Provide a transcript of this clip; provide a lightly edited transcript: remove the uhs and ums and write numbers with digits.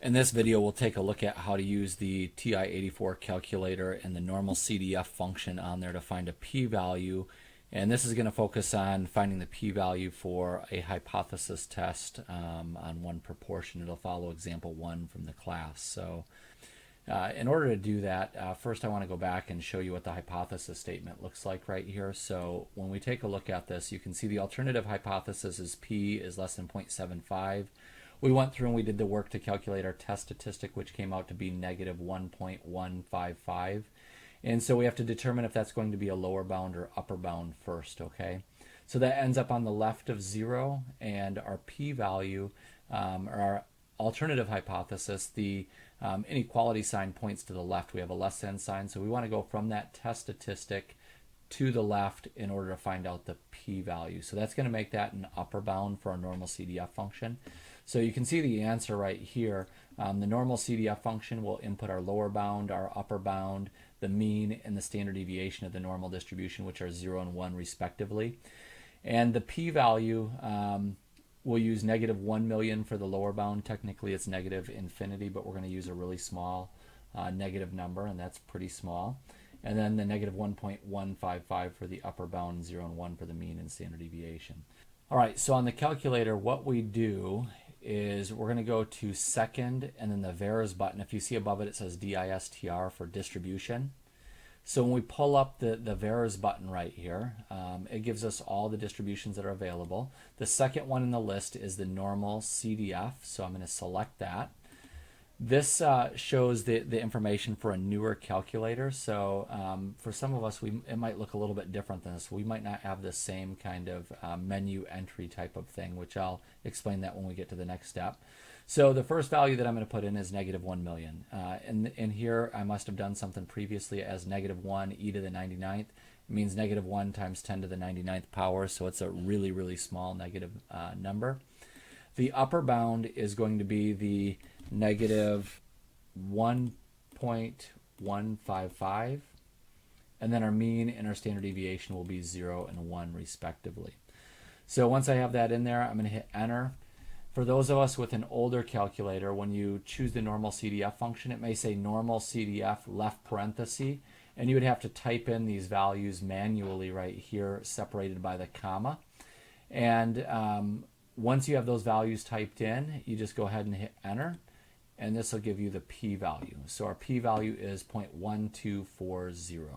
In this video, we'll take a look at how to use the TI-84 calculator and the normal CDF function on there to find a p-value. And this is going to focus on finding the p-value for a hypothesis test on one proportion. It'll follow example 1 from the class. So in order to do that, first I want to go back and show you what the hypothesis statement looks like right here. So when we take a look at this, you can see the alternative hypothesis is p is less than 0.75. We went through and we did the work to calculate our test statistic, which came out to be negative 1.155. And so we have to determine if that's going to be a lower bound or upper bound first, okay? So that ends up on the left of 0, and our p-value, or our alternative hypothesis, the inequality sign points to the left. We have a less than sign, so we want to go from that test statistic to the left in order to find out the p-value. So that's going to make that an upper bound for our normal CDF function. So you can see the answer right here. The normal CDF function will input our lower bound, our upper bound, the mean, and the standard deviation of the normal distribution, which are 0 and 1 respectively. And the p-value, we'll use negative 1 million for the lower bound. Technically it's negative infinity, but we're going to use a really small negative number, and that's pretty small. And then the negative 1.155 for the upper bound, 0 and 1 for the mean and standard deviation. All right, so on the calculator, what we do is we're going to go to second and then the VARS button. If you see above it, it says DISTR for distribution. So when we pull up the VARS button right here, it gives us all the distributions that are available. The second one in the list is the normal CDF, so I'm going to select that. This shows the information for a newer calculator. So for some of us, it might look a little bit different than this. We might not have the same kind of menu entry type of thing, which I'll explain that when we get to the next step. So the first value that I'm going to put in is negative 1 million. In here, I must have done something previously as negative 1 e to the 99th. It means negative 1 times 10 to the 99th power, so it's a really, really small negative number. The upper bound is going to be the negative 1.155, and then our mean and our standard deviation will be 0 and 1 respectively. So once I have that in there, I'm going to hit enter. For those of us with an older calculator, when you choose the normal CDF function, it may say normal CDF left parenthesis, and you would have to type in these values manually right here, separated by the comma. And once you have those values typed in, you just go ahead and hit enter, and this will give you the p-value. So our p-value is 0.1240.